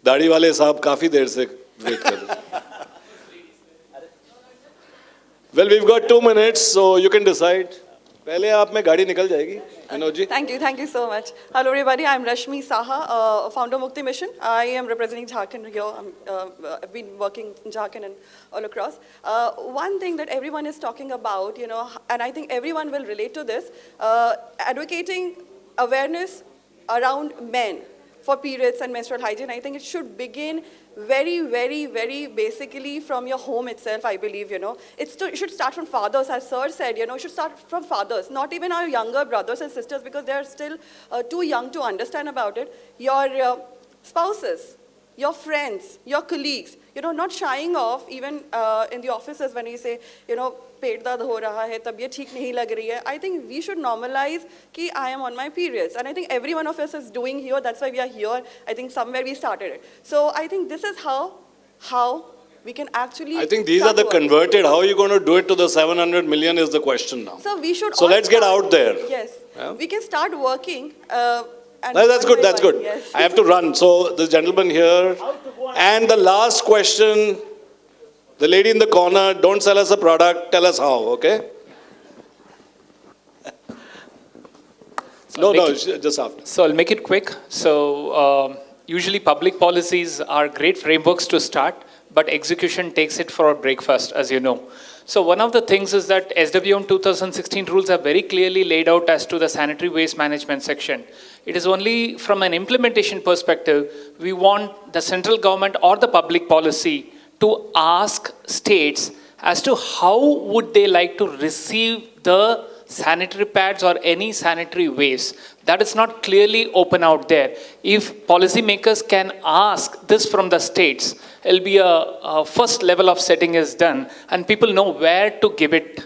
दाढ़ी वाले साहब काफी देर से wait कर रहे हैं. Well, we've got 2 minutes, so you can decide. पहले आप में गाड़ी निकल जाएगी. Vinod ji. Thank you so much. Hello everybody, I'm Rashmi Saha, founder of Mukti Mission. I am representing Jharkhand here. I've been working in Jharkhand and all across. One thing that everyone is talking about, and I think everyone will relate to this, advocating awareness around men for periods and menstrual hygiene. I think it should begin very, very, very basically from your home itself, I believe, It should start from fathers, as Sir said, it should start from fathers, not even our younger brothers and sisters, because they're still too young to understand about it. Your spouses, your friends, your colleagues, not shying off, even in the offices when we say, पेट दर्द हो रहा है, तबीयत ठीक नहीं लग रही है. I think we should normalize कि I am on my periods. And I think every one of us is doing here. That's why we are here. I think somewhere we started it. So I think this is how we can actually... I think these are the converted. How are you going to do it to the 700 million is the question now. So we should So let's get out there. Yes. Yeah? We can start working And That's one good, by that's one, good. yes. I have to run. So this gentleman here. And the last question, the lady in the corner, don't sell us a product, tell us how, okay? No, just after. So I'll make it quick. So usually public policies are great frameworks to start, but execution takes it for a breakfast, as you know. So one of the things is that SWM 2016 rules are very clearly laid out as to the sanitary waste management section. It is only from an implementation perspective, we want the central government or the public policy to ask states as to how would they like to receive the sanitary pads or any sanitary waste. That is not clearly open out there. If policymakers can ask this from the states, it'll be a first level of setting is done and people know where to give it.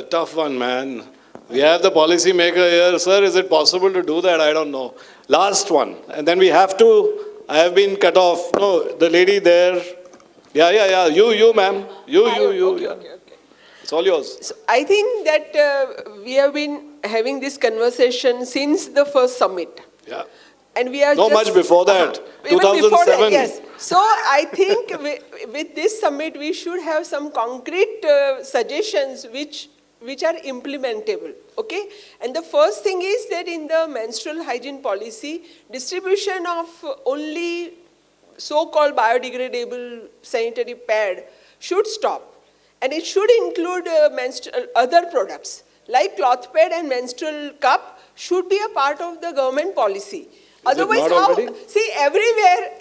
Tough one, man. We have the policy maker here. Sir, is it possible to do that? I don't know. Last one. And then we have to, I have been cut off. No, the lady there. Yeah. You, ma'am. You. Yeah. It's all yours. So I think that we have been having this conversation since the first summit. Yeah. And we are no, just, much before that. Even 2007. before that, yes. So I think with this summit, we should have some concrete suggestions which are implementable, okay? And the first thing is that in the menstrual hygiene policy, distribution of only so-called biodegradable sanitary pad should stop. And it should include other products, like cloth pad and menstrual cup should be a part of the government policy. Otherwise, how? See, everywhere,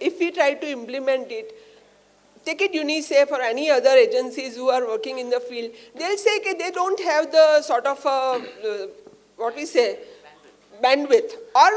if we try to implement it, take it UNICEF or any other agencies who are working in the field, they'll say that they don't have the sort of, bandwidth or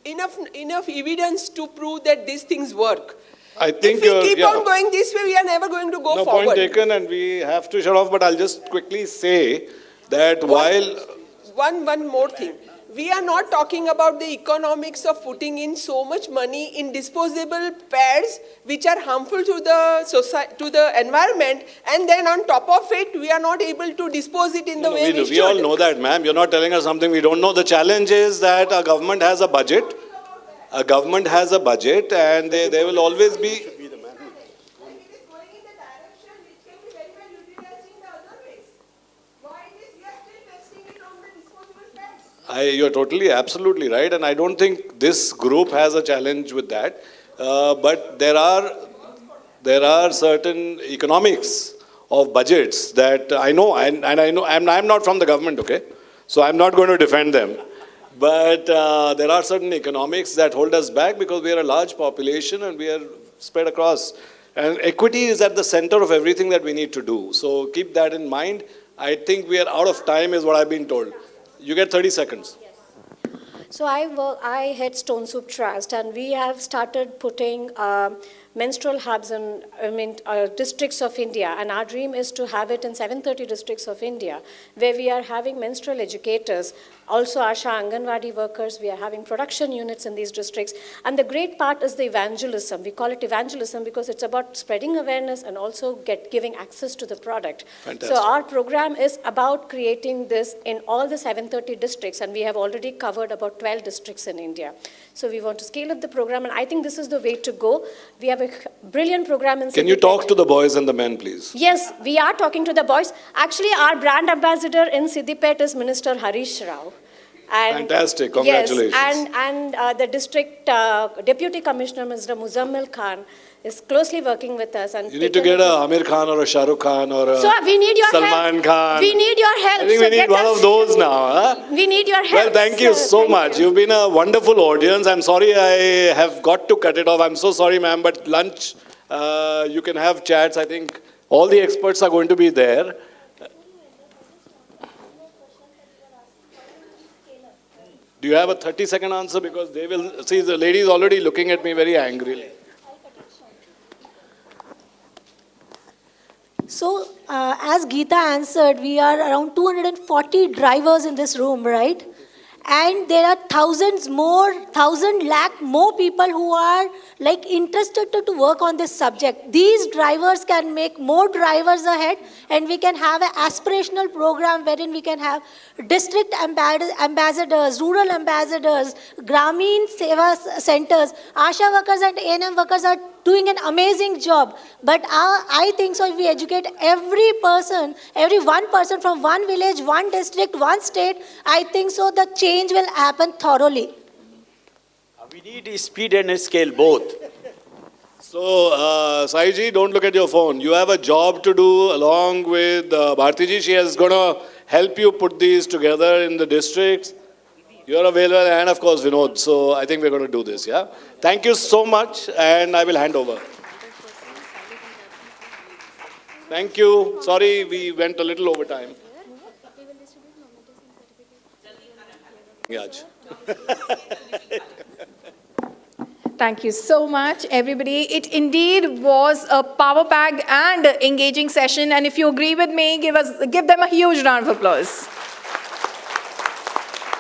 enough evidence to prove that these things work. I think if we keep on going this way, we are never going to go forward. No, point taken, and we have to shut off, but I'll just quickly say that One more thing. We are not talking about the economics of putting in so much money in disposable pads which are harmful to the environment, and then on top of it, we are not able to dispose it in the way we should. We all know that, ma'am. You're not telling us something we don't know. The challenge is that our government has a budget. A government has a budget, and they will always be. You're totally, absolutely right, and I don't think this group has a challenge with that. But there are certain economics of budgets that I know, and I know I'm not from the government, okay? So I'm not going to defend them. But there are certain economics that hold us back because we are a large population and we are spread across. And equity is at the center of everything that we need to do. So keep that in mind. I think we are out of time is what I've been told. You get 30 seconds. So I head Stone Soup Trust, and we have started putting menstrual hubs in districts of India, and our dream is to have it in 730 districts of India, where we are having menstrual educators, also Asha Anganwadi workers. We are having production units in these districts, and the great part is the evangelism. We call it evangelism because it's about spreading awareness and also giving access to the product. Fantastic. So our program is about creating this in all the 730 districts, and we have already covered about 12 districts in India. So we want to scale up the program, and I think this is the way to go. We have a brilliant program in Can you talk to the boys and the men, please? Yes, we are talking to the boys. Actually, our brand ambassador in Siddipet is Minister Harish Rao. And fantastic, congratulations. Yes, and the district deputy commissioner, Mr. Muzammil Khan, is closely working with us. And you need to get a Amir Khan or a Shah Rukh Khan or a we need your Salman help. Khan. We need your help. I think we need one of those now. Huh? We need your help. Well, thank you so much. You've been a wonderful audience. I'm sorry I have got to cut it off. I'm so sorry, ma'am, but lunch, you can have chats. I think all the experts are going to be there. Do you have a 30-second answer? Because they will, see, the lady is already looking at me very angrily. So, as Geetha answered, we are around 240 drivers in this room, right? And there are 1,000 lakh more people who are like interested to work on this subject. These drivers can make more drivers ahead, and we can have an aspirational program wherein we can have district ambassadors, rural ambassadors, Grameen Seva centers. Asha workers and A&M workers are doing an amazing job. But I think so if we educate every one person from one village, one district, one state, I think so the change will happen thoroughly. We need speed and scale both. So, Saiji, don't look at your phone. You have a job to do along with Bharti ji. She is going to help you put these together in the districts. You're available, and of course, Vinod. So, I think we're going to do this, yeah? Thank you so much, and I will hand over. Thank you. Sorry, we went a little over time. Thank you so much, everybody. It indeed was a power-packed and engaging session. And if you agree with me, give them a huge round of applause.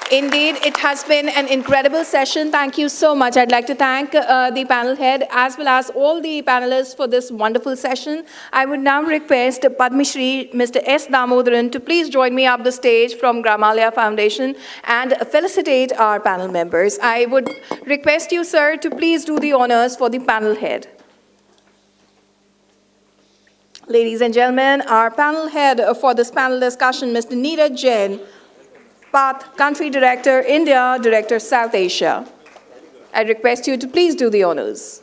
Indeed, it has been an incredible session. Thank you so much. I'd like to thank the panel head as well as all the panelists for this wonderful session. I would now request Padma Shri Mr. S. Damodaran to please join me up the stage from Gramalaya Foundation and felicitate our panel members. I would request you, sir, to please do the honors for the panel head. Ladies and gentlemen, our panel head for this panel discussion, Mr. Neeraj Jain, Path Country Director, India, Director, South Asia. I request you to please do the honors.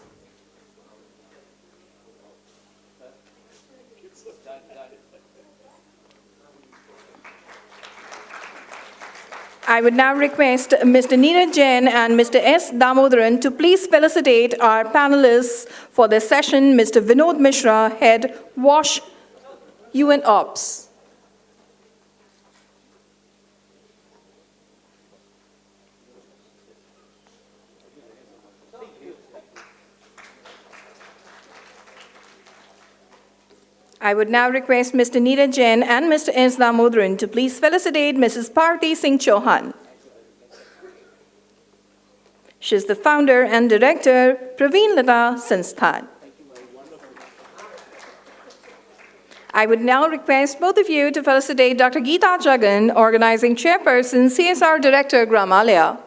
I would now request Mr. Neeraj Jain and Mr. S. Damodaran to please felicitate our panelists for this session, Mr. Vinod Mishra, Head, WASH, UNOPS. I would now request Mr. Neeraj Jain and Mr. S. Damodaran to please felicitate Mrs. Bharti Singh Chauhan. She is the founder and director, Praveenlata Sansthan. I would now request both of you to felicitate Dr. Geetha Jegan, Organizing Chairperson, CSR Director, Gramalaya.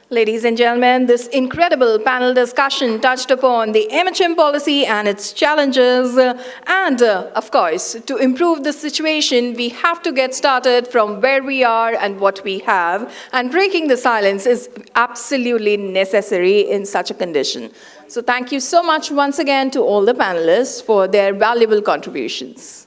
Ladies and gentlemen, this incredible panel discussion touched upon the MHM policy and its challenges. Of course, to improve the situation, we have to get started from where we are and what we have. And breaking the silence is absolutely necessary in such a condition. So thank you so much once again to all the panelists for their valuable contributions.